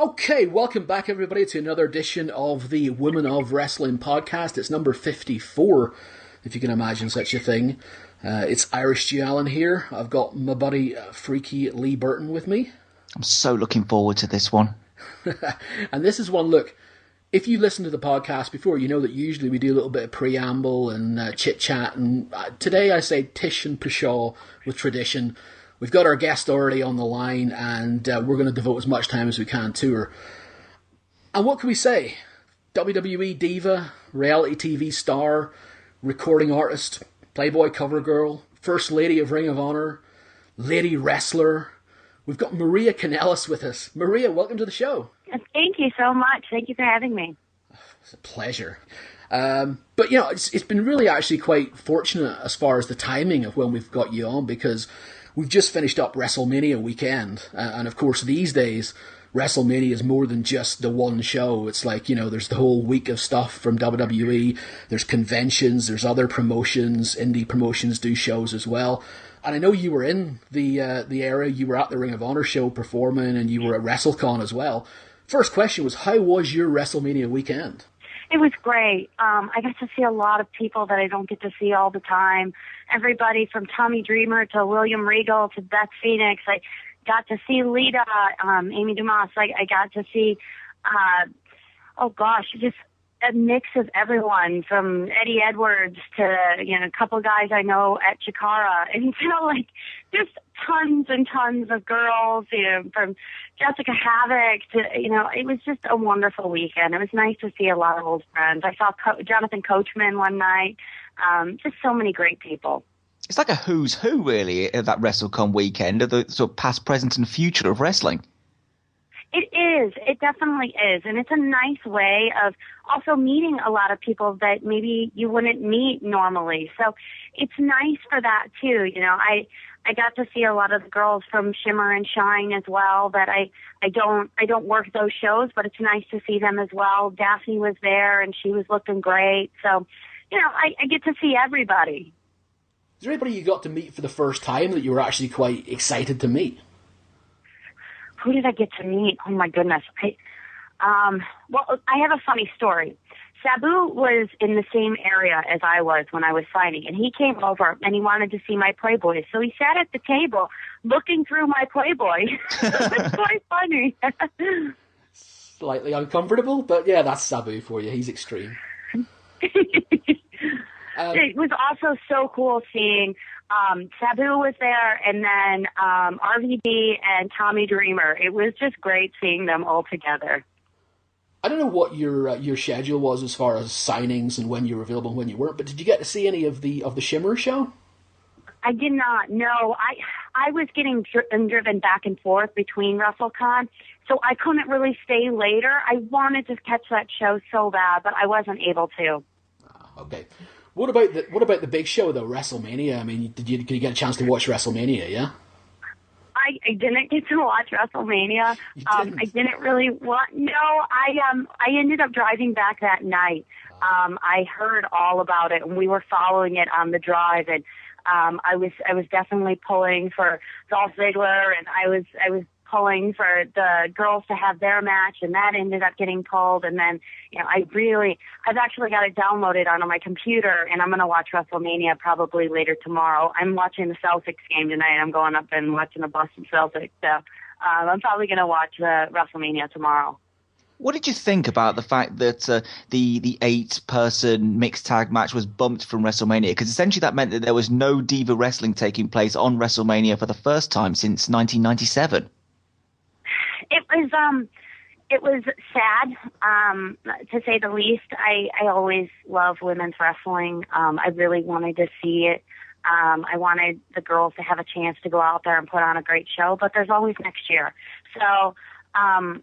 Okay, welcome back everybody to another edition of the Women of Wrestling podcast. It's number 54, if you can imagine such a thing. It's Irish G. Allen here. I've got my buddy Freaky Lee Burton with me. I'm so looking forward to this one. And this is one, look, if you've listened to the podcast before, you know that usually we do a little bit of preamble and chit-chat. And today I say tish and pshaw with tradition. We've got our guest already on the line, and we're going to devote as much time as we can to her. And what can we say? WWE diva, reality TV star, recording artist, Playboy cover girl, First Lady of Ring of Honor, lady wrestler. We've got Maria Kanellis with us. Maria, welcome to the show. Thank you so much. Thank you for having me. It's a pleasure. But, you know, it's been really actually quite fortunate as far as the timing of when we've got you on, because we've just finished up WrestleMania weekend, and of course these days WrestleMania is more than just the one show. It's like, you know, there's the whole week of stuff from WWE, there's conventions, there's other promotions, indie promotions do shows as well. And I know you were in the area, you were at the Ring of Honor show performing, and you were at WrestleCon as well. First question was, how was your WrestleMania weekend? It was great. I got to see a lot of people that I don't get to see all the time. Everybody from Tommy Dreamer to William Regal to Beth Phoenix. I got to see Lita, Amy Dumas. I got to see, just a mix of everyone from Eddie Edwards to, you know, a couple of guys I know at Chikara. And, you know, like, just tons and tons of girls, you know, from Jessicka Havok to, you know, it was just a wonderful weekend. It was nice to see a lot of old friends. I saw Jonathan Coachman one night. Just so many great people. It's like a who's who, really, at that WrestleCon weekend, of the sort of past, present, and future of wrestling. It is. It definitely is. And it's a nice way of also meeting a lot of people that maybe you wouldn't meet normally. So it's nice for that, too. You know, I got to see a lot of the girls from Shimmer and Shine as well that I don't work those shows, but it's nice to see them as well. Daphne was there, and she was looking great. So, you know, I get to see everybody. Is there anybody you got to meet for the first time that you were actually quite excited to meet? Who did I get to meet? Oh, my goodness. I have a funny story. Sabu was in the same area as I was when I was signing, and he came over, and he wanted to see my Playboy. So he sat at the table looking through my Playboy. It's quite funny. Slightly uncomfortable, but yeah, that's Sabu for you. He's extreme. It was also so cool seeing Sabu was there, and then RVD and Tommy Dreamer. It was just great seeing them all together. I don't know what your schedule was as far as signings and when you were available and when you weren't, but did you get to see any of the Shimmer show? I did not. No, I was getting driven back and forth between WrestleCon, so I couldn't really stay later. I wanted to catch that show so bad, but I wasn't able to. Okay. What about the big show though, WrestleMania? I mean, did you get a chance to watch WrestleMania? Yeah. I didn't get to watch WrestleMania. I didn't really want. No, I ended up driving back that night. I heard all about it, and we were following it on the drive, and I was definitely pulling for Dolph Ziggler, and I was pulling for the girls to have their match, and that ended up getting pulled. And then, you know, I've actually got it downloaded onto my computer, and I'm going to watch WrestleMania probably later tomorrow. I'm watching the Celtics game tonight. I'm going up and watching the Boston Celtics. So I'm probably going to watch the WrestleMania tomorrow. What did you think about the fact that the 8-person mixed tag match was bumped from WrestleMania? Because essentially that meant that there was no Diva wrestling taking place on WrestleMania for the first time since 1997. It was sad, to say the least. I always love women's wrestling. I really wanted to see it. I wanted the girls to have a chance to go out there and put on a great show, but there's always next year. So,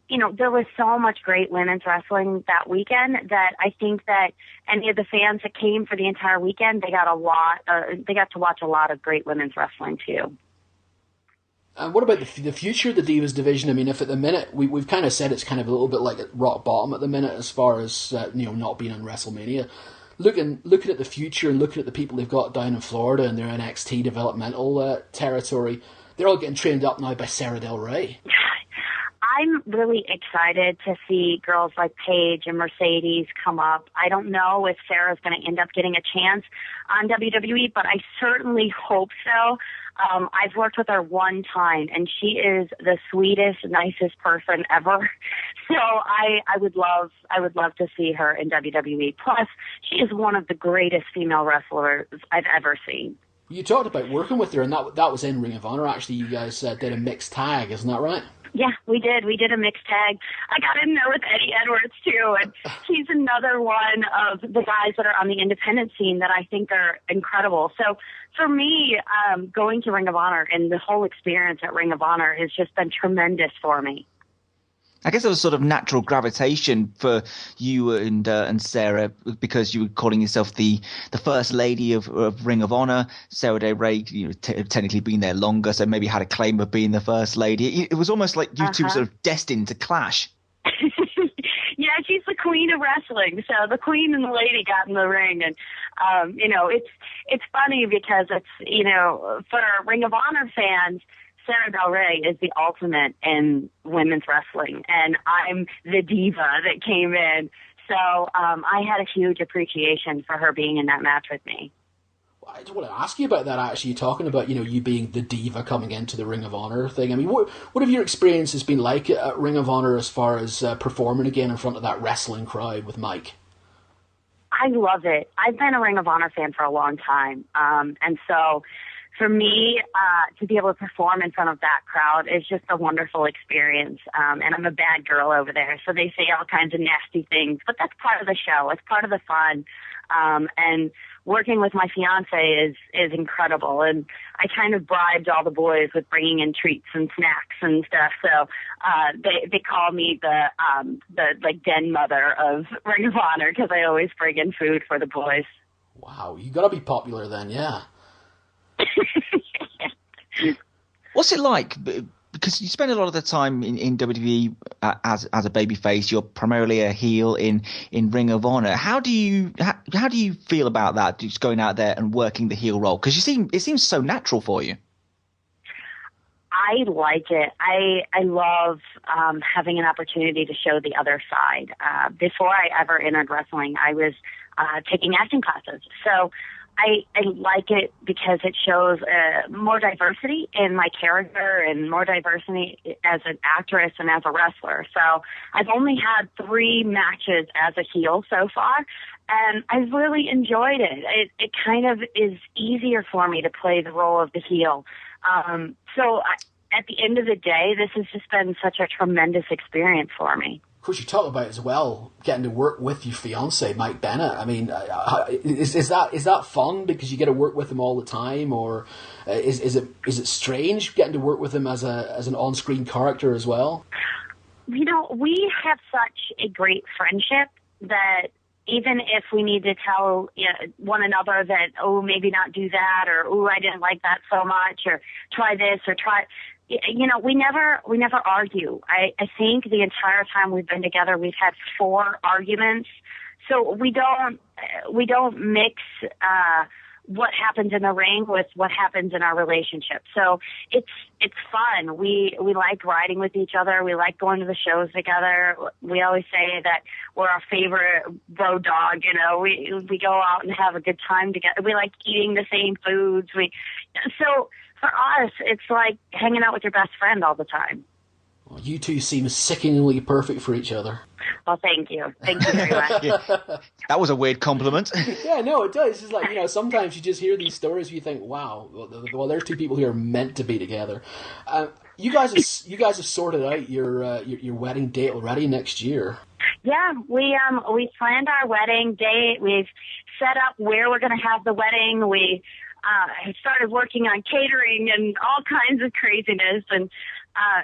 you know, there was so much great women's wrestling that weekend that I think that any of the fans that came for the entire weekend, they got to watch a lot of great women's wrestling too. And what about the future of the Divas division? I mean, if at the minute, we've kind of said it's kind of a little bit like at rock bottom at the minute as far as, not being on WrestleMania. Looking at the future and looking at the people they've got down in Florida and their NXT developmental territory, they're all getting trained up now by Sara Del Rey. I'm really excited to see girls like Paige and Mercedes come up. I don't know if Sarah's going to end up getting a chance on WWE, but I certainly hope so. I've worked with her one time, and she is the sweetest, nicest person ever. So I would love to see her in WWE. Plus, she is one of the greatest female wrestlers I've ever seen. You talked about working with her, and that was in Ring of Honor. Actually, you guys did a mixed tag, isn't that right? Yeah, we did. We did a mixed tag. I got in there with Eddie Edwards, too, and he's another one of the guys that are on the independent scene that I think are incredible. So for me, going to Ring of Honor and the whole experience at Ring of Honor has just been tremendous for me. I guess there was sort of natural gravitation for you and Sarah because you were calling yourself the first lady of Ring of Honor. Sara Del Rey, technically being there longer, so maybe had a claim of being the first lady. It was almost like you two were sort of destined to clash. Yeah, she's the queen of wrestling. So the queen and the lady got in the ring, and it's funny because it's for Ring of Honor fans, Sara Del Rey is the ultimate in women's wrestling, and I'm the diva that came in. So I had a huge appreciation for her being in that match with me. I just want to ask you about that, actually, talking about, you being the diva coming into the Ring of Honor thing. I mean, what have your experiences been like at Ring of Honor as far as performing again in front of that wrestling crowd with Mike? I love it. I've been a Ring of Honor fan for a long time, and so for me, to be able to perform in front of that crowd is just a wonderful experience. And I'm a bad girl over there, so they say all kinds of nasty things. But that's part of the show. It's part of the fun. And working with my fiancé is incredible. And I kind of bribed all the boys with bringing in treats and snacks and stuff. So they call me the den mother of Ring of Honor because I always bring in food for the boys. Wow, you got to be popular then, yeah. What's it like? Because you spend a lot of the time in WWE as a babyface. You're primarily a heel in Ring of Honor. How do you feel about that? Just going out there and working the heel role, because it seems so natural for you. I like it. I love having an opportunity to show the other side. Before I ever entered wrestling, I was taking acting classes. So I like it because it shows more diversity in my character and more diversity as an actress and as a wrestler. So I've only had 3 matches as a heel so far, and I've really enjoyed it. It kind of is easier for me to play the role of the heel. At the end of the day, this has just been such a tremendous experience for me. Of course, you talk about as well getting to work with your fiancé, Mike Bennett. I mean, is that fun because you get to work with him all the time, or is it strange getting to work with him as an on-screen character as well? We have such a great friendship that even if we need to tell one another that, oh, maybe not do that, or oh, I didn't like that so much, or try this or try. We never argue. I think the entire time we've been together, we've had 4 arguments. So we don't mix what happens in the ring with what happens in our relationship. So it's fun. We like riding with each other. We like going to the shows together. We always say that we're our favorite road dog. We go out and have a good time together. We like eating the same foods. So for us, it's like hanging out with your best friend all the time. Well, you two seem sickeningly perfect for each other. Well, thank you. Thank you very much. Yeah. That was a weird compliment. Yeah, no, it does. It's like, sometimes you just hear these stories and you think, wow, well, there's 2 people who are meant to be together. You guys have sorted out your wedding date already next year. Yeah, we planned our wedding date. We've set up where we're going to have the wedding. We started working on catering and all kinds of craziness, and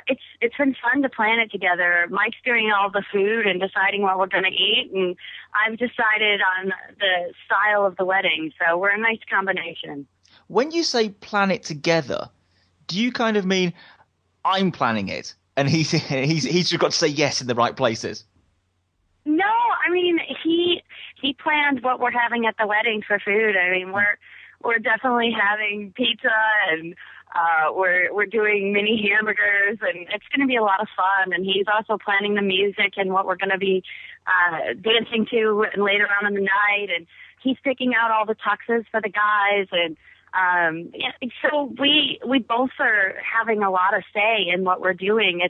it's been fun to plan it together. Mike's doing all the food and deciding what we're going to eat, and I've decided on the style of the wedding, so we're a nice combination. When you say plan it together, do you kind of mean I'm planning it and he's just got to say yes in the right places? No, I mean he planned what we're having at the wedding for food. I mean we're definitely having pizza and We're doing mini hamburgers, and it's going to be a lot of fun. And he's also planning the music and what we're going to be dancing to and later on in the night. And he's picking out all the tuxes for the guys. And so we both are having a lot of say in what we're doing.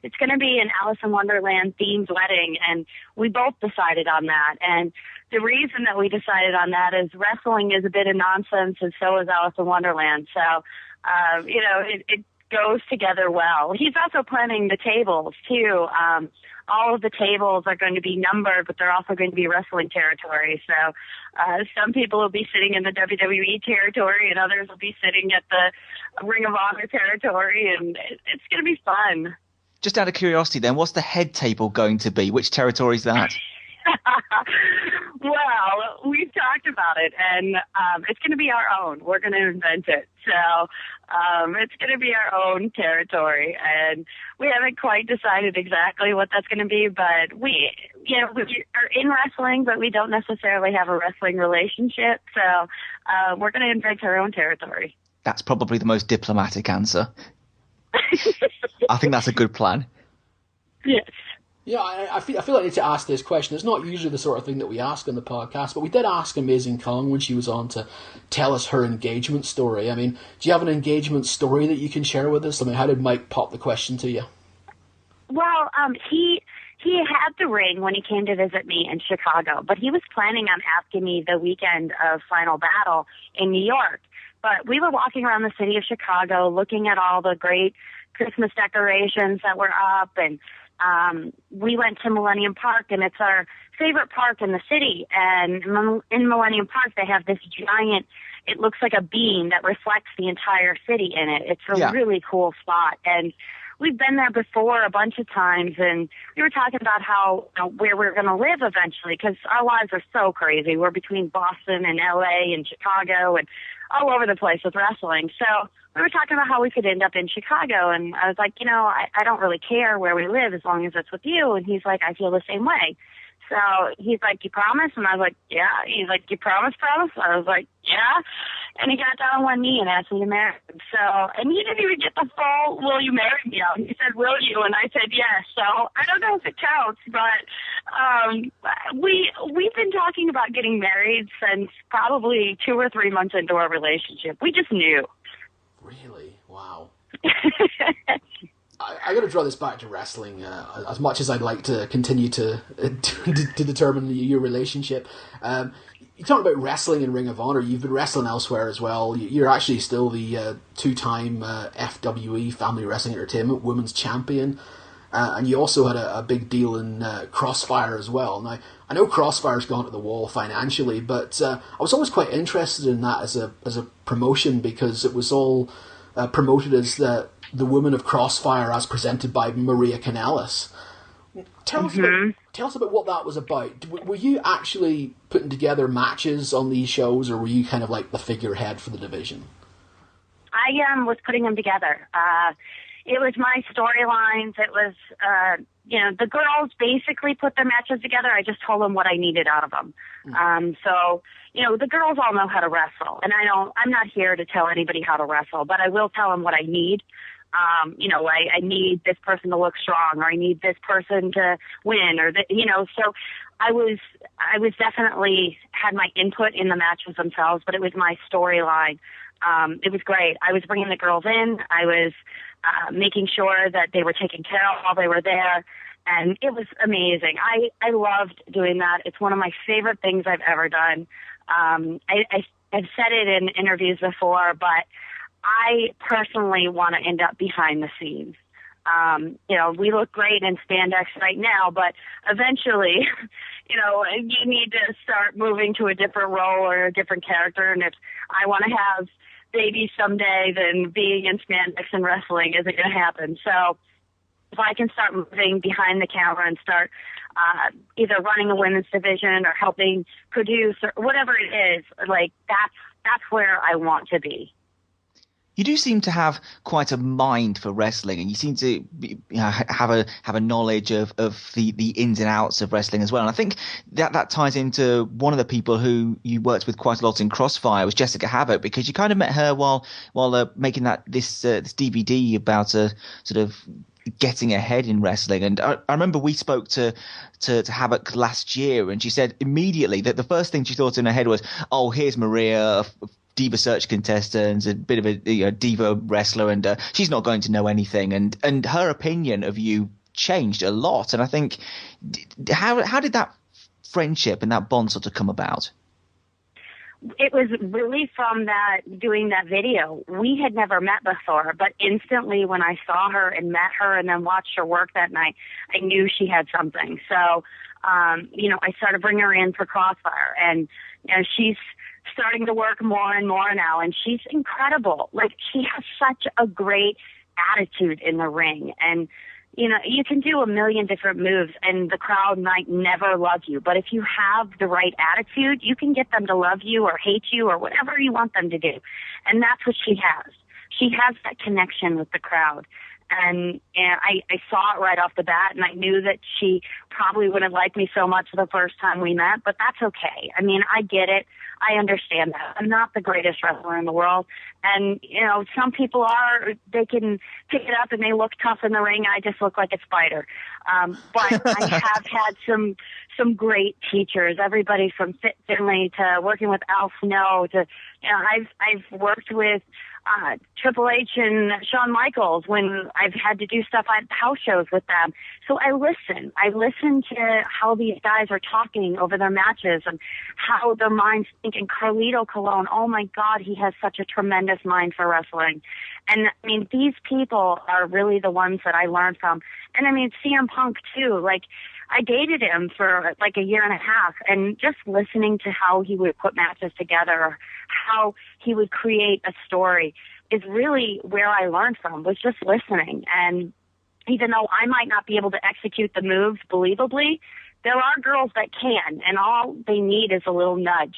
It's going to be an Alice in Wonderland themed wedding, and we both decided on that. And the reason that we decided on that is wrestling is a bit of nonsense, and so is Alice in Wonderland. So, it goes together well. He's also planning the tables, too. All of the tables are going to be numbered, but they're also going to be wrestling territory. So some people will be sitting in the WWE territory, and others will be sitting at the Ring of Honor territory, and it's going to be fun. Just out of curiosity, then, what's the head table going to be? Which territory is that? Well, we've talked about it, and it's going to be our own. We're going to invent it. So it's going to be our own territory, and we haven't quite decided exactly what that's going to be, but we are in wrestling, but we don't necessarily have a wrestling relationship. So we're going to invent our own territory. That's probably the most diplomatic answer. I think that's a good plan. Yes. Yeah, I feel like I need to ask this question. It's not usually the sort of thing that we ask on the podcast, but we did ask Amazing Kong when she was on to tell us her engagement story. I mean, do you have an engagement story that you can share with us? I mean, how did Mike pop the question to you? Well, he had the ring when he came to visit me in Chicago, but he was planning on asking me the weekend of Final Battle in New York. But we were walking around the city of Chicago looking at all the great Christmas decorations that were up, and we went to Millennium Park, and it's our favorite park in the city. And in Millennium Park, they have this giant, it looks like a beam that reflects the entire city in it. It's a really cool spot. And we've been there before a bunch of times, and we were talking about how, where we're going to live eventually, because our lives are so crazy. We're between Boston and LA and Chicago and all over the place with wrestling. So we were talking about how we could end up in Chicago, and I was like, I don't really care where we live as long as it's with you. And he's like, I feel the same way. So he's like, you promise? And I was like, yeah. He's like, you promise? I was like, yeah. And he got down on one knee and asked me to marry him. So, and he didn't even get the full, will you marry me out? He said, will you? And I said, yes. So I don't know if it counts, but we've been talking about getting married since probably 2 or 3 months into our relationship. We just knew. Really? Wow. I got to draw this back to wrestling. As much as I'd like to continue to determine your relationship, you talk about wrestling in Ring of Honor. You've been wrestling elsewhere as well. You're actually still the 2-time FWE Family Wrestling Entertainment Women's Champion, and you also had a big deal in Crossfire as well. Now, I know Crossfire's gone to the wall financially, but I was always quite interested in that as a promotion, because it was all promoted as the Women of Crossfire as presented by Maria Kanellis. Tell us about what that was about. Were you actually putting together matches on these shows, or were you kind of like the figurehead for the division? I was putting them together. It was my storylines. It was, the girls basically put their matches together. I just told them what I needed out of them. So, the girls all know how to wrestle, and I'm not here to tell anybody how to wrestle, but I will tell them what I need. I need this person to look strong, or I need this person to win, or so I was definitely had my input in the matches themselves, but it was my storyline. It was great. I was bringing the girls in. I was making sure that they were taken care of while they were there, and it was amazing. I loved doing that. It's one of my favorite things I've ever done. I've said it in interviews before, but I personally want to end up behind the scenes. We look great in spandex right now, but eventually, you need to start moving to a different role or a different character. And if I want to have babies someday, then being in spandex and wrestling isn't going to happen. So if I can start moving behind the camera and start either running a women's division or helping produce or whatever it is, like that's where I want to be. You do seem to have quite a mind for wrestling, and you seem to have a knowledge of the ins and outs of wrestling as well. And I think that ties into one of the people who you worked with quite a lot in Crossfire was Jessicka Havok, because you kind of met her while making this DVD about a sort of getting ahead in wrestling. And I remember we spoke to Havok last year, and she said immediately that the first thing she thought in her head was, oh, here's Maria, Diva Search contestant, a bit of a diva wrestler, and she's not going to know anything. And her opinion of you changed a lot. And I think, how did that friendship and that bond sort of come about? It was really from doing that video. We had never met before, but instantly when I saw her and met her and then watched her work that night, I knew she had something. So, I started bringing her in for Crossfire, and she's starting to work more and more now, and she's incredible. Like, she has such a great attitude in the ring, and you can do a million different moves and the crowd might never love you, but if you have the right attitude, you can get them to love you or hate you or whatever you want them to do. And that's what she has. She has that connection with the crowd. And I saw it right off the bat, and I knew that she probably wouldn't like me so much the first time we met, but that's okay. I mean, I get it. I understand that. I'm not the greatest wrestler in the world. And, some people they can pick it up and they look tough in the ring. I just look like a spider. But I have had some great teachers, everybody from Fit Finlay to working with Al Snow to, I've worked with Triple H and Shawn Michaels when I've had to do stuff at house shows with them. So I listen to how these guys are talking over their matches and how their minds think. And Carlito Colon, oh my God, he has such a tremendous mind for wrestling. And I mean, these people are really the ones that I learned from. And I mean, CM Punk too, like, I dated him for like a year and a half, and just listening to how he would put matches together, how he would create a story is really where I learned from, was just listening. And even though I might not be able to execute the moves believably, there are girls that can, and all they need is a little nudge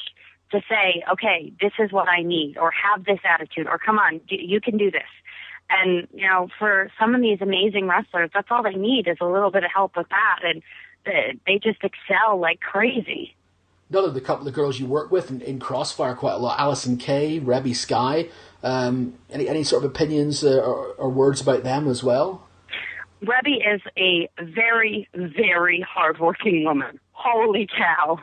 to say, okay, this is what I need, or have this attitude, or come on, you can do this. And, for some of these amazing wrestlers, that's all they need is a little bit of help with that. And they just excel like crazy. Another the couple of girls you work with in Crossfire quite a lot, Allysin Kay, Reby Sky. Any sort of opinions or words about them as well? Reby is a very, very hardworking woman. Holy cow.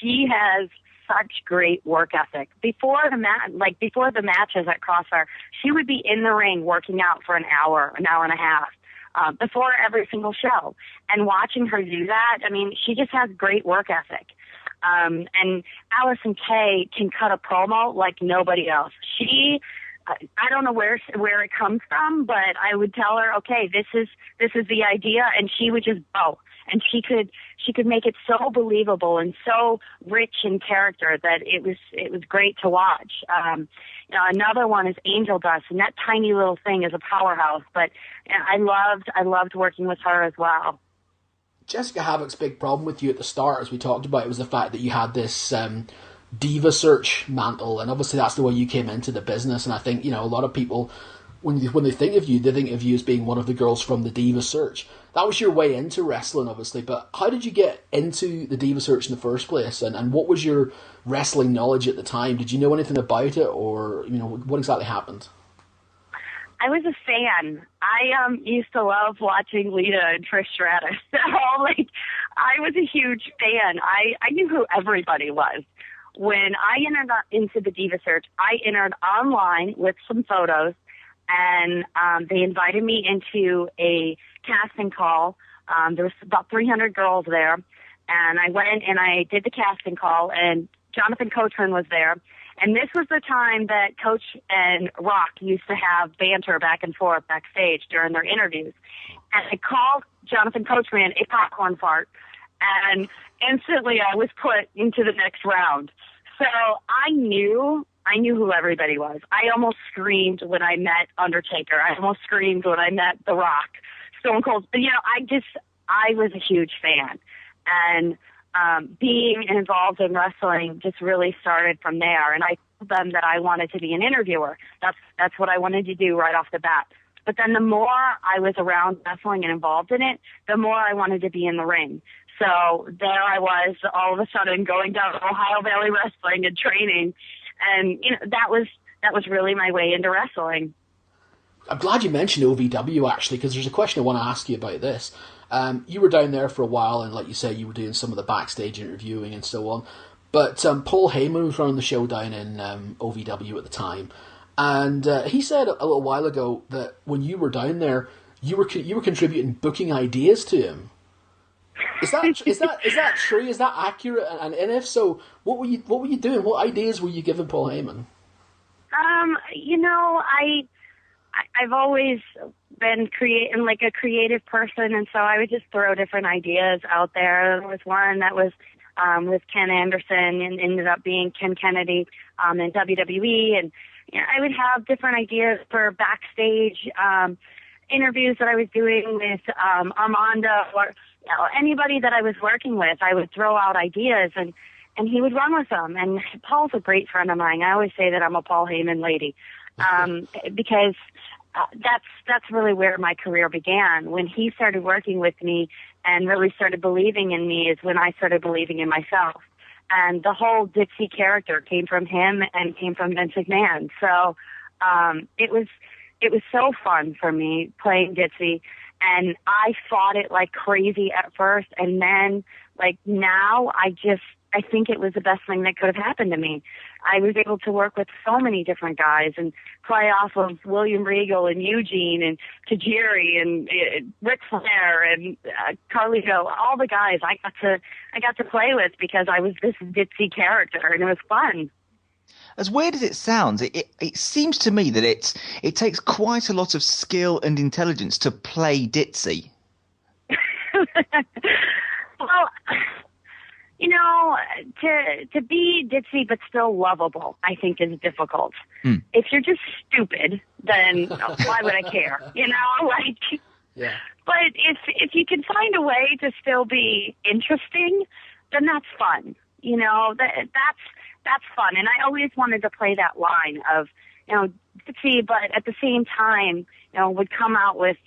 She has such great work ethic. Before the matches at Crossfire, she would be in the ring working out for an hour and a half before every single show. And watching her do that, I mean, she just has great work ethic. And Allysin Kay can cut a promo like nobody else. I don't know where it comes from, but I would tell her, okay, this is the idea, and she would just go. And she could make it so believable and so rich in character that it was great to watch. Another one is Angel Dust, and that tiny little thing is a powerhouse. But I loved working with her as well. Jessicka Havok's big problem with you at the start, as we talked about, was the fact that you had this Diva Search mantle, and obviously that's the way you came into the business. And I think a lot of people, when they think of you, they think of you as being one of the girls from the Diva Search. That was your way into wrestling, obviously, but how did you get into the Diva Search in the first place? And what was your wrestling knowledge at the time? Did you know anything about it, or what exactly happened? I was a fan. I used to love watching Lita and Trish Stratus. So, I was a huge fan. I knew who everybody was. When I entered into the Diva Search, I entered online with some photos, and they invited me into a casting call. There was about 300 girls there, and I went and I did the casting call, and Jonathan Coachman was there. And this was the time that Coach and Rock used to have banter back and forth backstage during their interviews. And I called Jonathan Coachman a popcorn fart, and instantly I was put into the next round. So I knew who everybody was. I almost screamed when I met Undertaker. I almost screamed when I met The Rock, Stone Cold. But, I was a huge fan. And being involved in wrestling just really started from there. And I told them that I wanted to be an interviewer. That's what I wanted to do right off the bat. But then the more I was around wrestling and involved in it, the more I wanted to be in the ring. So there I was, all of a sudden going down to Ohio Valley Wrestling and training, and that was really my way into wrestling. I'm glad you mentioned OVW, actually, because there's a question I want to ask you about this. You were down there for a while, and like you said, you were doing some of the backstage interviewing and so on. But Paul Heyman was running the show down in OVW at the time, and he said a little while ago that when you were down there, you were contributing booking ideas to him. Is that true? Is that accurate? And if so, what were you doing? What ideas were you giving Paul Heyman? I've always been a creative person, and so I would just throw different ideas out there. There was one that was with Ken Anderson and ended up being Ken Kennedy in WWE, and I would have different ideas for backstage interviews that I was doing with Armando or anybody that I was working with. I would throw out ideas, and he would run with them. And Paul's a great friend of mine. I always say that I'm a Paul Heyman lady. Because that's really where my career began. When he started working with me and really started believing in me is when I started believing in myself. And the whole ditzy character came from him and came from Vince McMahon. So it was so fun for me playing ditzy, and I fought it like crazy at first, and then now I think it was the best thing that could have happened to me. I was able to work with so many different guys and play off of William Regal and Eugene and Tajiri and Ric Flair and Carlito, all the guys I got to play with because I was this ditzy character, and it was fun. As weird as it sounds, it seems to me that it takes quite a lot of skill and intelligence to play ditzy. Well, to be ditzy but still lovable, I think is difficult. If you're just stupid, then why would I care? Yeah. But if you can find a way to still be interesting, then that's fun. That's fun. And I always wanted to play that line of, ditzy, but at the same time, would come out with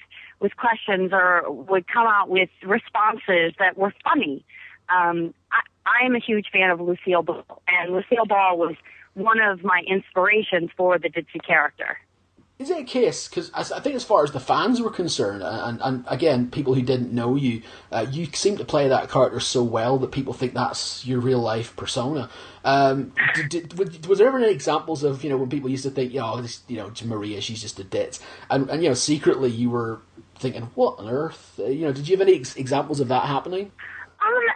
questions or would come out with responses that were funny. I am a huge fan of Lucille Ball, and Lucille Ball was one of my inspirations for the ditzy character. Is it a case, because I think as far as the fans were concerned, and again, people who didn't know you, you seem to play that character so well that people think that's your real life persona. Was there ever any examples of, when people used to think, Maria, she's just a ditz, and secretly you were thinking, what on earth? Did you have any examples of that happening?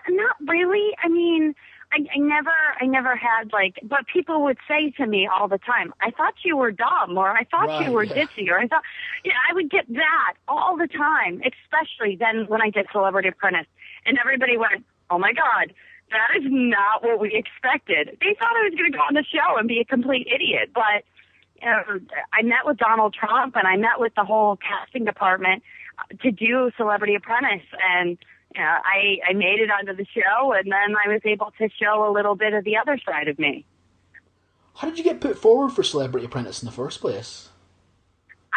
Not really. I mean, I never had but people would say to me all the time, I thought you were dumb, or I thought you were ditzy, or I would get that all the time, especially then when I did Celebrity Apprentice, and everybody went, oh my God, that is not what we expected. They thought I was going to go on the show and be a complete idiot, but I met with Donald Trump and I met with the whole casting department to do Celebrity Apprentice, and I made it onto the show, and then I was able to show a little bit of the other side of me. How did you get put forward for Celebrity Apprentice in the first place?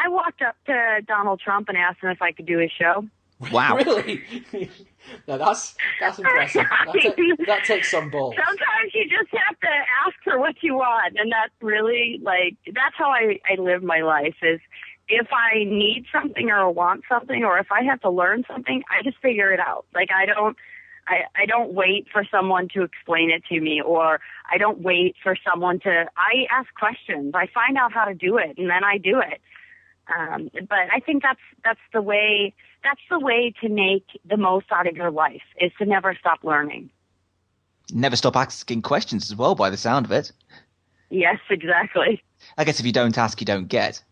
I walked up to Donald Trump and asked him if I could do his show. Wow. Really? Now that's impressive. That takes some balls. Sometimes you just have to ask for what you want, and that's really, that's how I live my life, is if I need something or want something, or if I have to learn something, I just figure it out. I don't wait for someone to explain it to me, or I don't wait for someone I ask questions. I find out how to do it, and then I do it. But I think that's the way to make the most out of your life, is to never stop learning. Never stop asking questions as well, by the sound of it. Yes, exactly. I guess if you don't ask, you don't get.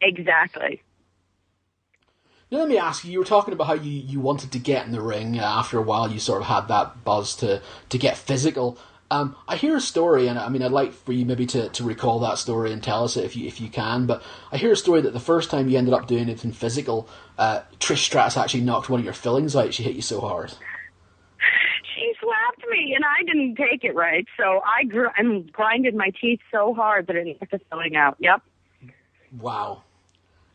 Exactly. Now, let me ask you, you were talking about how you wanted to get in the ring. After a while, you sort of had that buzz to get physical. I hear a story, and I'd like for you maybe to recall that story and tell us it if you can, but I hear a story that the first time you ended up doing anything physical, Trish Stratus actually knocked one of your fillings out. She hit you so hard. he slapped me, and I didn't take it right. So I grinded my teeth so hard that it ended up spilling out. Yep. Wow.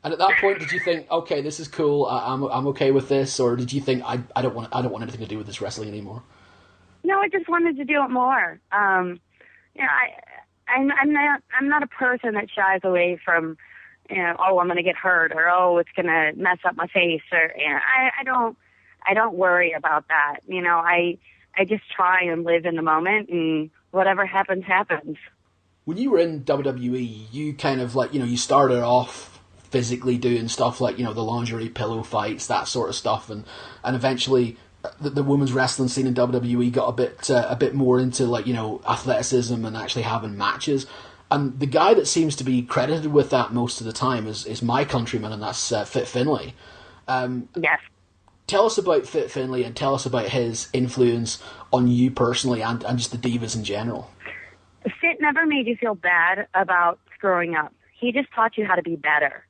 And at that point, did you think, okay, this is cool, I'm okay with this, or did you think I don't want anything to do with this wrestling anymore? No, I just wanted to do it more. I'm not a person that shies away from, oh, I'm going to get hurt, or oh, it's going to mess up my face, or I don't worry about that. I just try and live in the moment, and whatever happens, happens. When you were in WWE, you kind of you started off physically doing stuff like, the lingerie pillow fights, that sort of stuff, and eventually the women's wrestling scene in WWE got a bit more into athleticism and actually having matches. And the guy that seems to be credited with that most of the time is my countryman, and that's Fit Finlay. Yes. Tell us about Fit Finlay, and tell us about his influence on you personally and just the Divas in general. Fit never made you feel bad about screwing up. He just taught you how to be better.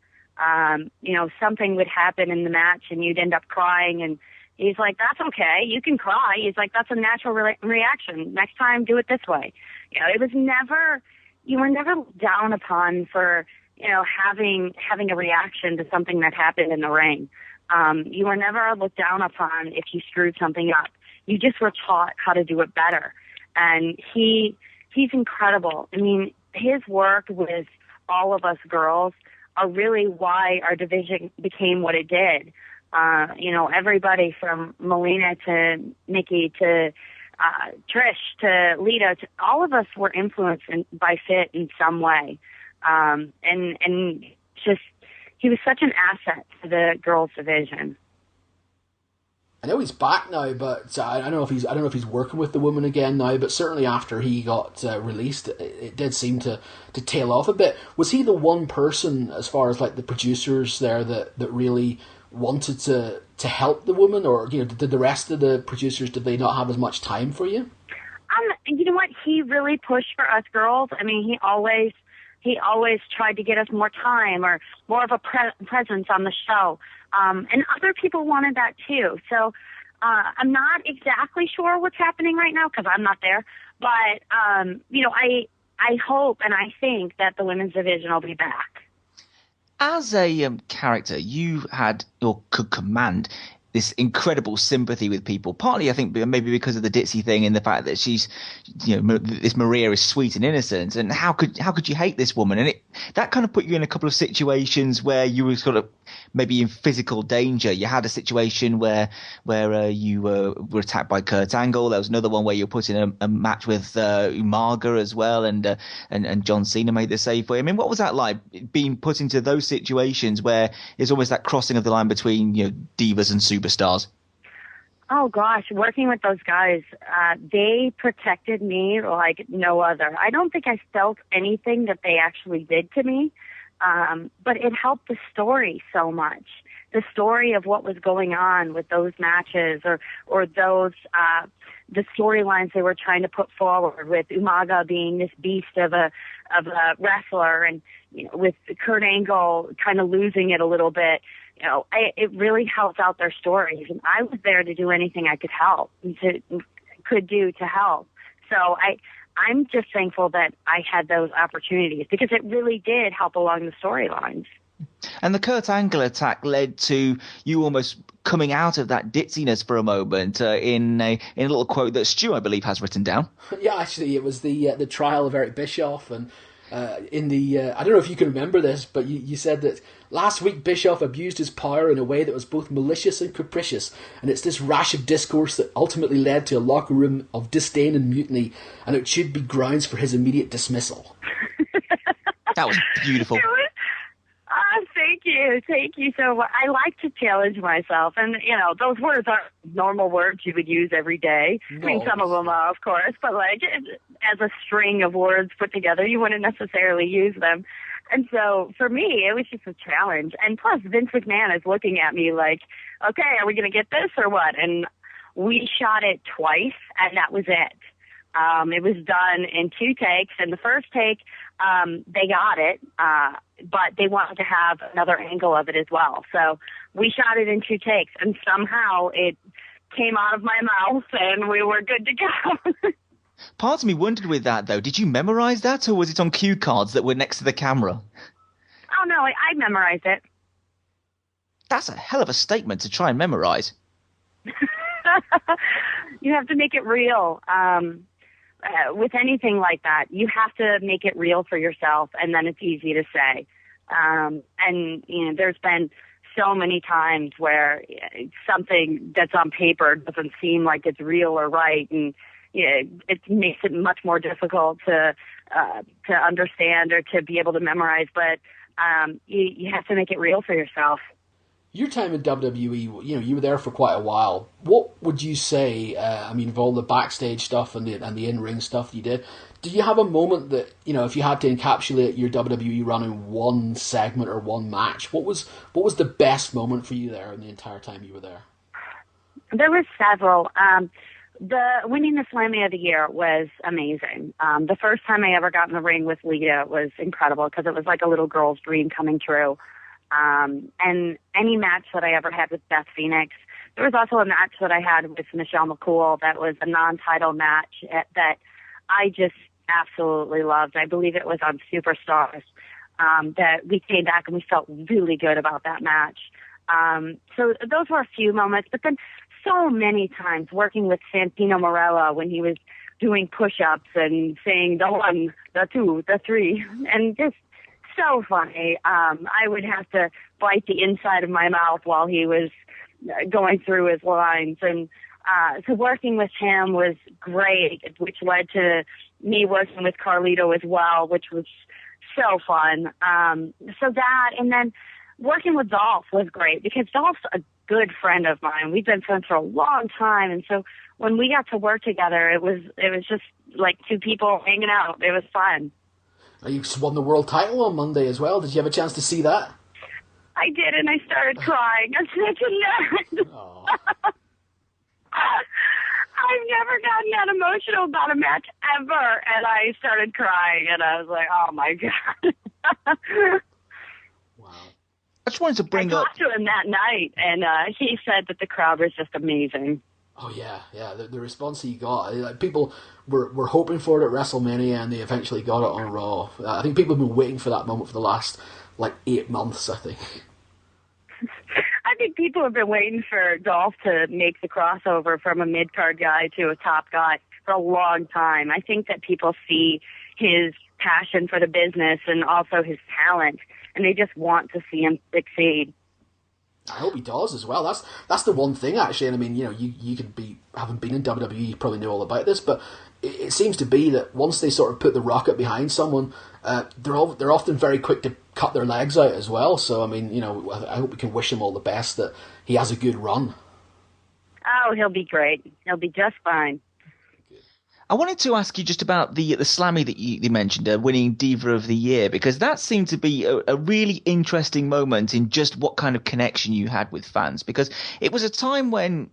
Something would happen in the match and you'd end up crying, and he's like, that's okay, you can cry. He's like, that's a natural reaction. Next time, do it this way. You were never down upon for, having a reaction to something that happened in the ring. You were never looked down upon if you screwed something up. You just were taught how to do it better. And he's incredible. I mean, his work with all of us girls are really why our division became what it did. Everybody from Melina to Nikki to Trish to Lita, all of us were influenced by Fit in some way. And just, he was such an asset to the girls division. I know he's back now, but I don't know if he's working with the women again now. But certainly after he got released, it did seem to tail off a bit. Was he the one person, as far as the producers there, that really wanted to help the women, or did the rest of the producers, did they not have as much time for you? You know what? He really pushed for us girls. I mean, he always tried to get us more time or more of a presence on the show. And other people wanted that too. So I'm not exactly sure what's happening right now because I'm not there. But, I hope and I think that the women's division will be back. As a character, you had or could command this incredible sympathy with people, partly I think maybe because of the ditzy thing and the fact that she's, this Maria is sweet and innocent, and how could you hate this woman? And that kind of put you in a couple of situations where you were sort of maybe in physical danger. You had a situation where you were attacked by Kurt Angle. There was another one where you were put in a match with Umaga as well, and John Cena made the save for you. I mean, what was that like, being put into those situations where it's almost that crossing of the line between divas and superstars? Oh gosh, working with those guys, they protected me like no other. I don't think I felt anything that they actually did to me, but it helped the story so much. The story of what was going on with those matches, or those the storylines they were trying to put forward, with Umaga being this beast of a wrestler, and with Kurt Angle kind of losing it a little bit. It really helped out their stories, and I was there to do anything I could do to help. So I'm just thankful that I had those opportunities, because it really did help along the storylines. And the Kurt Angle attack led to you almost coming out of that ditziness for a moment, in a little quote that Stu, I believe, has written down. Yeah, actually, it was the trial of Eric Bischoff, and I don't know if you can remember this, but you said that last week Bischoff abused his power in a way that was both malicious and capricious, and it's this rash of discourse that ultimately led to a locker room of disdain and mutiny, and it should be grounds for his immediate dismissal. That was beautiful. Thank you so much. I like to challenge myself, and those words aren't normal words you would use every day. No. I mean, some of them are, of course, but as a string of words put together, you wouldn't necessarily use them. And so for me, it was just a challenge. And plus, Vince McMahon is looking at me like, okay, are we going to get this or what? And we shot it twice, and that was it. It was done in 2 takes, and the first take, they got it, but they wanted to have another angle of it as well. So we shot it in 2 takes, and somehow it came out of my mouth, and we were good to go. Part of me wondered with that, though, did you memorize that, or was it on cue cards that were next to the camera? Oh, no, I memorized it. That's a hell of a statement to try and memorize. You have to make it real. With anything like that, you have to make it real for yourself, and then it's easy to say. And, you know, there's been so many times where something that's on paper doesn't seem like it's real or right, and you know, it makes it much more difficult to understand or to be able to memorize. But you have to make it real for yourself. Your time in WWE, you know, you were there for quite a while. What would you say? I mean, of all the backstage stuff and the in-ring stuff you did, do you have a moment that, you know, if you had to encapsulate your WWE run in one segment or one match, what was the best moment for you there in the entire time you were there? There were several. The winning the Slammy of the Year was amazing. The first time I ever got in the ring with Lita was incredible because it was like a little girl's dream coming true. And any match that I ever had with Beth Phoenix. There was also a match that I had with Michelle McCool that was a non-title match that I just absolutely loved. I believe it was on Superstars, that we came back and we felt really good about that match. So those were a few moments, but then so many times working with Santino Marella when he was doing push-ups and saying the 1, the 2, the 3, and just so funny. I would have to bite the inside of my mouth while he was going through his lines. And so working with him was great, which led to me working with Carlito as well, which was so fun. So that, and then working with Dolph was great because Dolph's a good friend of mine. We've been friends for a long time. And so when we got to work together, it was just like two people hanging out. It was fun. You won the world title on Monday as well. Did you have a chance to see that? I did, and I started crying. I'm such a nerd. I've never gotten that emotional about a match ever, and I started crying, and I was like, oh, my God. Wow. I just wanted to bring I up... talked to him that night, and he said that the crowd was just amazing. Oh, yeah. The response he got, like, people were hoping for it at WrestleMania, and they eventually got it on Raw. I think people have been waiting for that moment for the last, 8 months, I think. I think people have been waiting for Dolph to make the crossover from a mid-card guy to a top guy for a long time. I think that people see his passion for the business and also his talent, and they just want to see him succeed. I hope he does as well. That's the one thing, actually. And I mean, you know, you could be, having been in WWE, you probably know all about this, but it seems to be that once they sort of put the rocket behind someone, they're often very quick to cut their legs out as well. So I mean, you know, I hope we can wish him all the best, that he has a good run. Oh, he'll be great. He'll be just fine. I wanted to ask you just about the Slammy that you mentioned, winning Diva of the Year, because that seemed to be a really interesting moment in just what kind of connection you had with fans, because it was a time when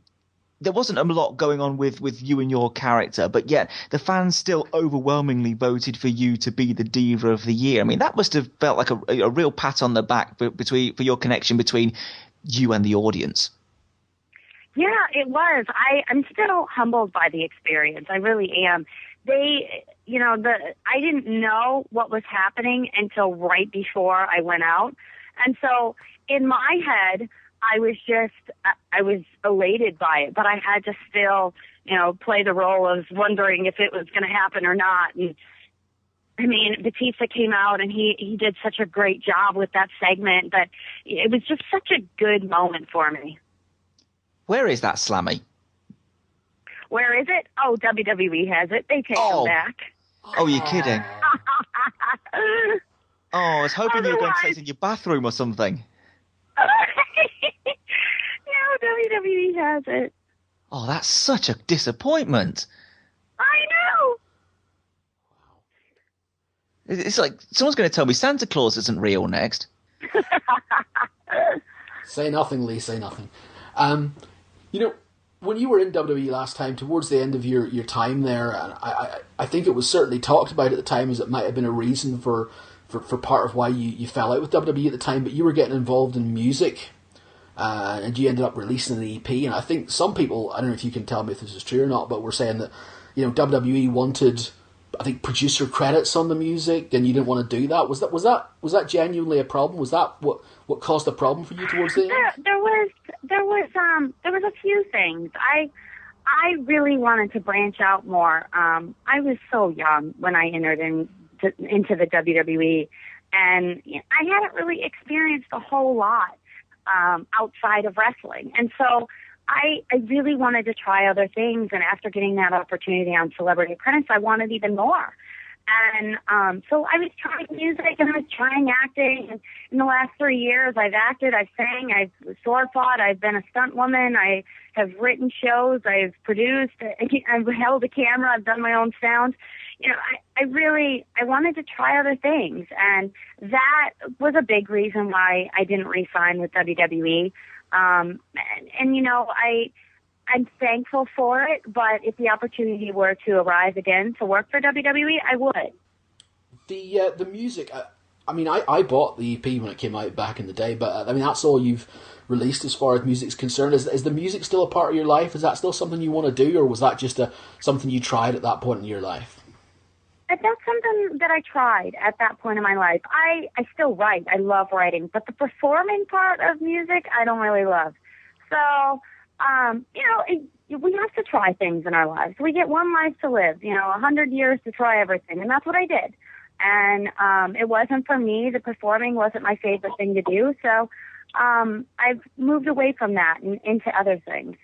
there wasn't a lot going on with you and your character, but yet the fans still overwhelmingly voted for you to be the Diva of the Year. I mean, that must have felt like a real pat on the back for your connection between you and the audience. Yeah, it was. I'm still humbled by the experience. I really am. I didn't know what was happening until right before I went out. And so in my head, I was elated by it, but I had to still, play the role of wondering if it was going to happen or not. And I mean, Batista came out and he did such a great job with that segment, but it was just such a good moment for me. Where is that Slammy? Where is it? Oh, WWE has it. They take them back. Oh, you're kidding. I was hoping you were going to say it's in your bathroom or something. No, WWE has it. Oh, that's such a disappointment. I know. It's like someone's going to tell me Santa Claus isn't real next. Say nothing, Lee, say nothing. When you were in WWE last time, towards the end of your time there, and I think it was certainly talked about at the time as it might have been a reason for part of why you fell out with WWE at the time, but you were getting involved in music. and you ended up releasing an EP. And I think some people, I don't know if you can tell me if this is true or not, but were saying that, you know, WWE wanted, I think, producer credits on the music, and you didn't want to do that. Was that genuinely a problem? Was that what caused the problem for you towards the end? There was a few things. I really wanted to branch out more. I was so young when I entered into the WWE, and I hadn't really experienced a whole lot outside of wrestling. And so I really wanted to try other things, and after getting that opportunity on Celebrity Apprentice, I wanted even more. And so I was trying music, and I was trying acting. And in the last 3 years, I've acted, I've sang, I've sword fought, I've been a stunt woman, I have written shows, I've produced, I've held a camera, I've done my own sound. You know, I wanted to try other things, and that was a big reason why I didn't re-sign with WWE. And you know, I'm thankful for it, but if the opportunity were to arise again to work for WWE, I would. The music, I mean, I bought the EP when it came out back in the day, but I mean, that's all you've released as far as music's concerned. Is the music still a part of your life? Is that still something you want to do, or was that just something you tried at that point in your life? That's something that I tried at that point in my life. I still write. I love writing, but the performing part of music, I don't really love. So, you know, we have to try things in our lives. We get one life to live, you know, 100 years to try everything, and that's what I did. And it wasn't for me. The performing wasn't my favorite thing to do, so I've moved away from that and into other things.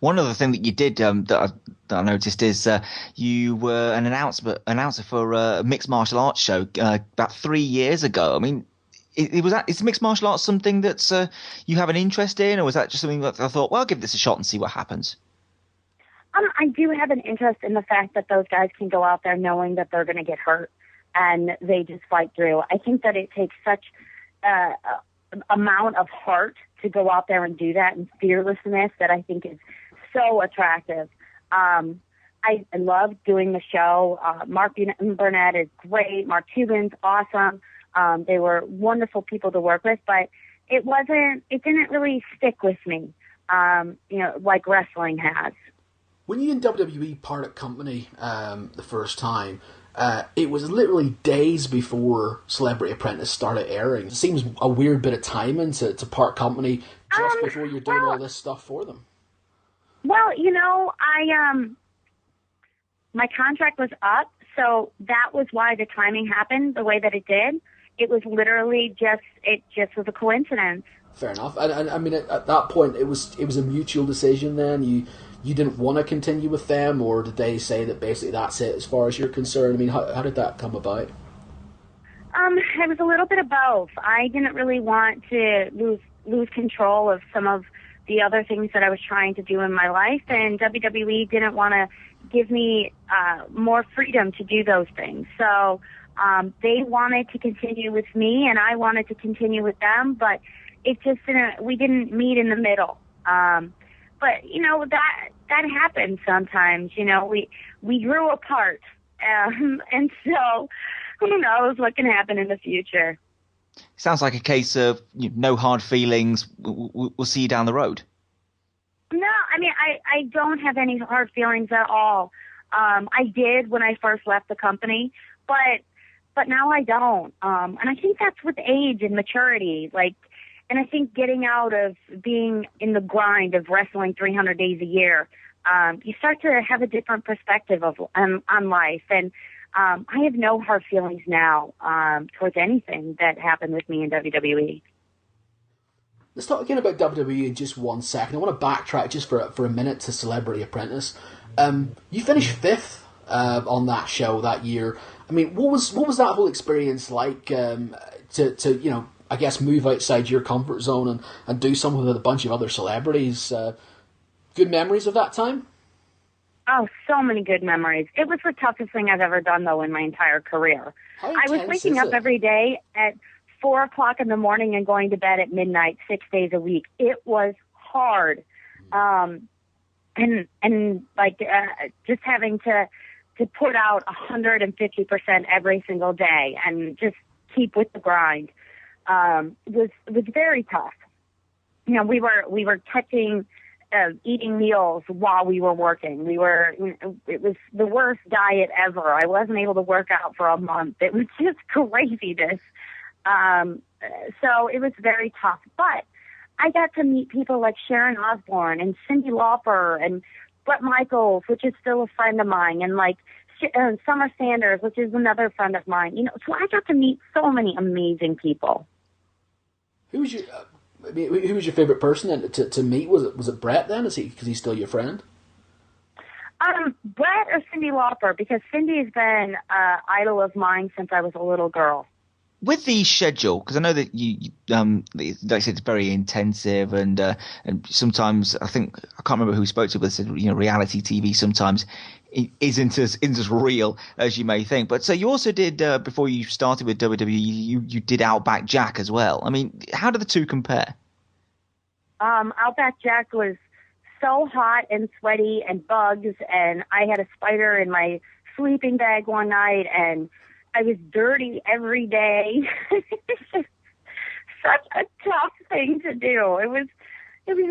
One other thing that you did that I noticed is you were an announcer for a mixed martial arts show about 3 years ago. I mean, is mixed martial arts something that you have an interest in, or was that just something that I thought, well, I'll give this a shot and see what happens? I do have an interest in the fact that those guys can go out there knowing that they're going to get hurt, and they just fight through. I think that it takes such amount of heart to go out there and do that, and fearlessness, that I think is so attractive. I love doing the show. Mark Burnett is great. Mark Cuban's awesome. They were wonderful people to work with, but it didn't really stick with me, you know, like wrestling has. When you and WWE parted company the first time, it was literally days before Celebrity Apprentice started airing. It seems a weird bit of timing to part company just before you're doing all this stuff for them. Well, you know, my contract was up, so that was why the timing happened the way that it did. It was literally it just was a coincidence. Fair enough. And I mean, at that point, it was a mutual decision then? You didn't want to continue with them, or did they say that basically that's it as far as you're concerned? I mean, how did that come about? It was a little bit of both. I didn't really want to lose control of some of the other things that I was trying to do in my life, and WWE didn't want to give me more freedom to do those things. So they wanted to continue with me, and I wanted to continue with them, but it just we didn't meet in the middle. But you know, that happens sometimes. You know, we grew apart, and so who knows what can happen in the future. Sounds like a case of no hard feelings. We'll see you down the road. No, I mean, I don't have any hard feelings at all. I did when I first left the company, but now I don't. And I think that's with age and maturity. And I think getting out of being in the grind of wrestling 300 days a year, you start to have a different perspective on life. And I have no hard feelings now towards anything that happened with me in WWE. Let's talk again about WWE in just 1 second. I want to backtrack just for a minute to Celebrity Apprentice. You finished 5th on that show that year. I mean, what was that whole experience like to you know, I guess move outside your comfort zone and do something with a bunch of other celebrities? Good memories of that time? Oh, so many good memories. It was the toughest thing I've ever done, though, in my entire career. I was waking up every day at 4 o'clock in the morning and going to bed at midnight 6 days a week. It was hard. Just having to put out 150% every single day and just keep with the grind was very tough. we were catching, eating meals while we were working. It was the worst diet ever. I wasn't able to work out for a month. It was just craziness. So it was very tough. But I got to meet people like Sharon Osbourne and Cyndi Lauper and Bret Michaels, which is still a friend of mine, and like Summer Sanders, which is another friend of mine. So I got to meet so many amazing people. Who was your favorite person then to meet? Was it Bret then? Because he's still your friend? Bret or Cyndi Lauper, because Cindy's been an idol of mine since I was a little girl. With the schedule, because I know that you like I said, it's very intensive, and sometimes I can't remember who spoke to, but said reality TV sometimes isn't as real as you may think. But so you also did before you started with WWE, you did Outback Jack as well. I mean, how do the two compare? Outback Jack was so hot and sweaty and bugs, and I had a spider in my sleeping bag one night, and I was dirty every day. It's just such a tough thing to do. It was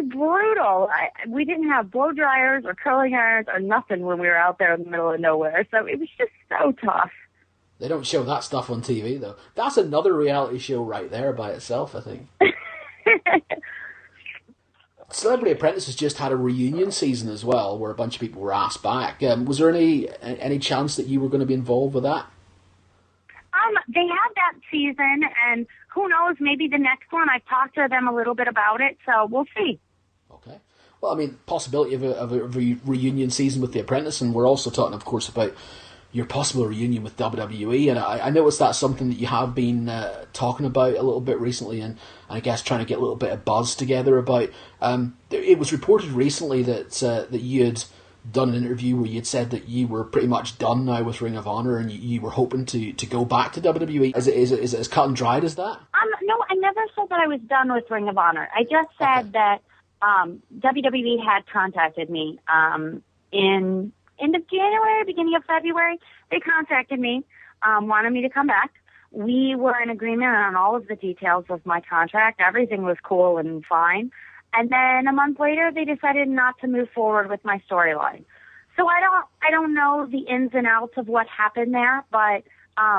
brutal. We didn't have blow dryers or curling irons or nothing when we were out there in the middle of nowhere. So it was just so tough. They don't show that stuff on TV, though. That's another reality show right there by itself, I think. Celebrity Apprentice has just had a reunion season as well, where a bunch of people were asked back. Was there any chance that you were going to be involved with that? They had that season, and who knows, maybe the next one. I've talked to them a little bit about it, so we'll see. Okay. Well, I mean, possibility of a reunion season with The Apprentice, and we're also talking, of course, about your possible reunion with WWE, and I noticed that's something that you have been talking about a little bit recently, and I guess trying to get a little bit of buzz together about. It was reported recently that you had done an interview where you'd said that you were pretty much done now with Ring of Honor, and you were hoping to go back to WWE. Is it as cut and dried as that? No, I never said that I was done with Ring of Honor. I just said that WWE had contacted me in end of January, beginning of February. They contacted me, wanted me to come back. We were in agreement on all of the details of my contract. Everything was cool and fine. And then a month later, they decided not to move forward with my storyline. So I don't know the ins and outs of what happened there, but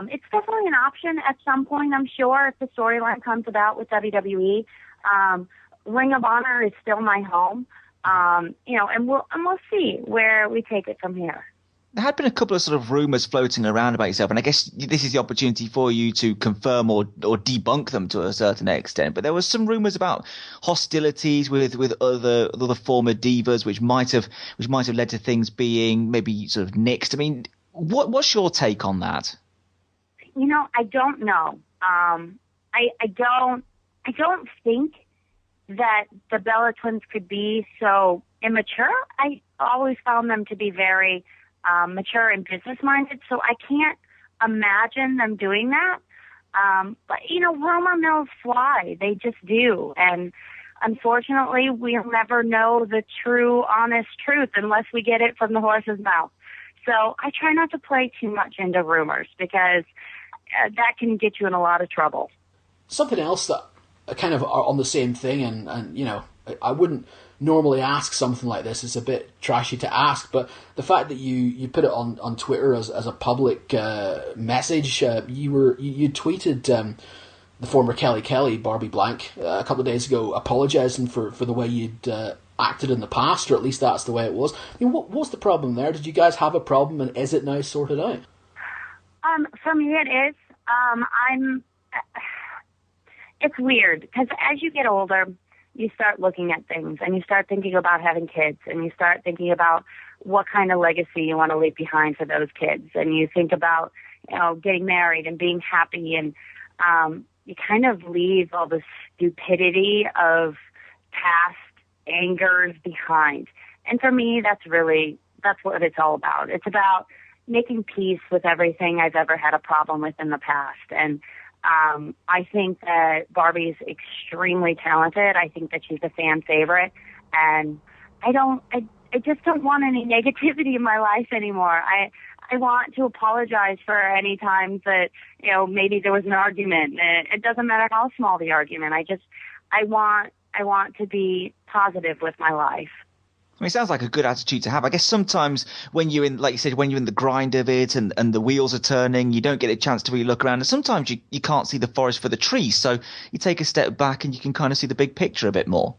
it's definitely an option at some point, I'm sure, if the storyline comes about with WWE. Ring of Honor is still my home, and we'll see where we take it from here. There had been a couple of sort of rumours floating around about yourself, and I guess this is the opportunity for you to confirm or debunk them to a certain extent. But there was some rumours about hostilities with other former divas, which might have led to things being maybe sort of nixed. I mean, what's your take on that? I don't know. I don't think that the Bella Twins could be so immature. I always found them to be very mature and business-minded, so I can't imagine them doing that. But, rumor mills fly. They just do. And unfortunately, we'll never know the true, honest truth unless we get it from the horse's mouth. So I try not to play too much into rumors because that can get you in a lot of trouble. Something else that kind of are on the same thing, and I wouldn't normally ask something like this. It's a bit trashy to ask, but the fact that you put it on Twitter as a public message, you tweeted the former Kelly, Barbie Blank, a couple of days ago, apologising for the way you'd acted in the past, or at least that's the way it was. I mean, what's the problem there? Did you guys have a problem, and is it now sorted out? For me, it is. It's weird because as you get older, you start looking at things and you start thinking about having kids and you start thinking about what kind of legacy you want to leave behind for those kids. And you think about, getting married and being happy, and you kind of leave all the stupidity of past angers behind. And for me, that's what it's all about. It's about making peace with everything I've ever had a problem with in the past. And I think that Barbie's extremely talented. I think that she's a fan favorite, and I just don't want any negativity in my life anymore. I want to apologize for any times that, maybe there was an argument. It doesn't matter how small the argument. I want I want to be positive with my life. I mean, it sounds like a good attitude to have. I guess sometimes when you're in, like you said, when you're in the grind of it and the wheels are turning, you don't get a chance to really look around. And sometimes you can't see the forest for the trees. So you take a step back and you can kind of see the big picture a bit more.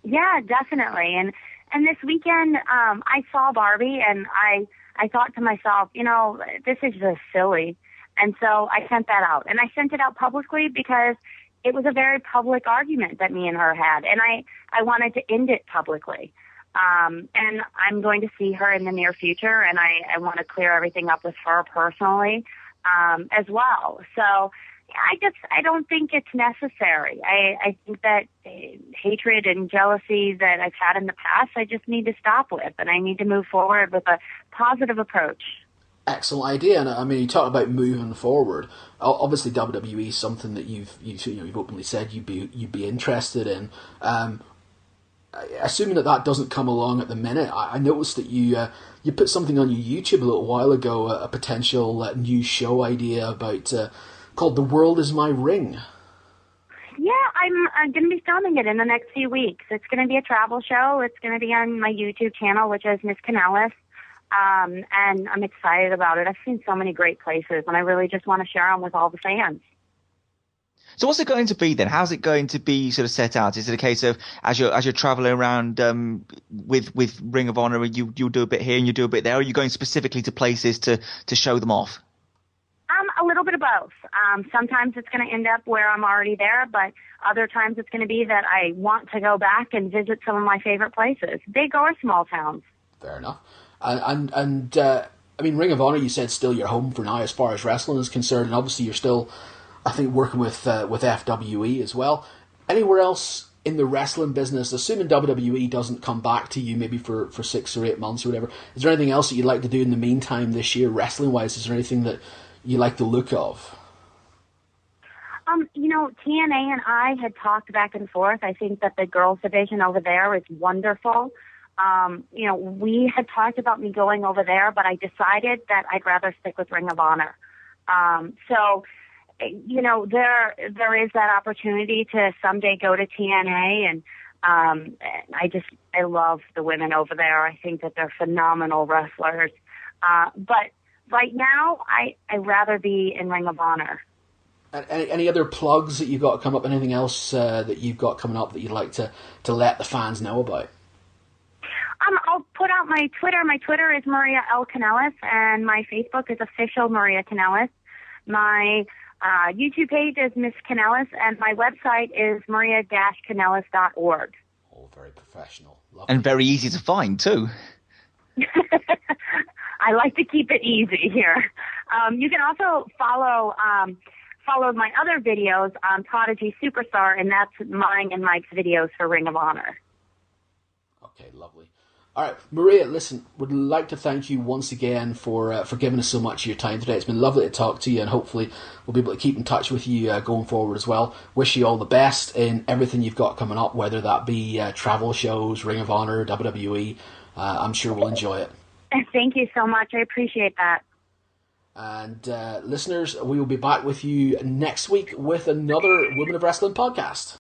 Yeah, definitely. And this weekend, I saw Barbie and I thought to myself, this is just silly. And so I sent that out. And I sent it out publicly because it was a very public argument that me and her had. And I wanted to end it publicly. And I'm going to see her in the near future, and I want to clear everything up with her personally as well. So I don't think it's necessary. I think that hatred and jealousy that I've had in the past, I just need to stop with, and I need to move forward with a positive approach. Excellent idea, and I mean, you talk about moving forward. Obviously, WWE is something that you've openly said you'd be interested in. Assuming that doesn't come along at the minute, I noticed that you put something on your YouTube a little while ago, a potential new show idea about called "The World Is My Ring." Yeah, I'm going to be filming it in the next few weeks. It's going to be a travel show. It's going to be on my YouTube channel, which is Miss Kanellis, and I'm excited about it. I've seen so many great places, and I really just want to share them with all the fans. So what's it going to be then? How's it going to be sort of set out? Is it a case of as you're traveling around with Ring of Honor, you'll do a bit here and you do a bit there? Or are you going specifically to places to show them off? A little bit of both. Sometimes it's going to end up where I'm already there, but other times it's going to be that I want to go back and visit some of my favorite places, big or small towns. Fair enough. And I mean, Ring of Honor, you said still your home for now as far as wrestling is concerned, and obviously you're still, I think, working with FWE as well. Anywhere else in the wrestling business, assuming WWE doesn't come back to you maybe for 6 or 8 months or whatever, is there anything else that you'd like to do in the meantime this year, wrestling-wise? Is there anything that you like the look of? TNA and I had talked back and forth. I think that the girls division over there is wonderful. We had talked about me going over there, but I decided that I'd rather stick with Ring of Honor. There is that opportunity to someday go to TNA, and I love the women over there. I think that they're phenomenal wrestlers. But right now, I'd rather be in Ring of Honor. Any other plugs that you've got come up? Anything else that you've got coming up that you'd like to let the fans know about? I'll put out my Twitter. My Twitter is Maria L. Kanellis, and my Facebook is official Maria Kanellis. My YouTube page is Miss Kanellis, and my website is maria-kanellis.org. Oh, very professional. Lovely. And very easy to find, too. I like to keep it easy here. You can also follow my other videos on Prodigy Superstar, and that's mine and Mike's videos for Ring of Honor. Okay, lovely. All right, Maria, listen, would like to thank you once again for giving us so much of your time today. It's been lovely to talk to you, and hopefully we'll be able to keep in touch with you going forward as well. Wish you all the best in everything you've got coming up, whether that be travel shows, Ring of Honor, WWE. I'm sure we'll enjoy it. Thank you so much. I appreciate that. And listeners, we will be back with you next week with another Women of Wrestling podcast.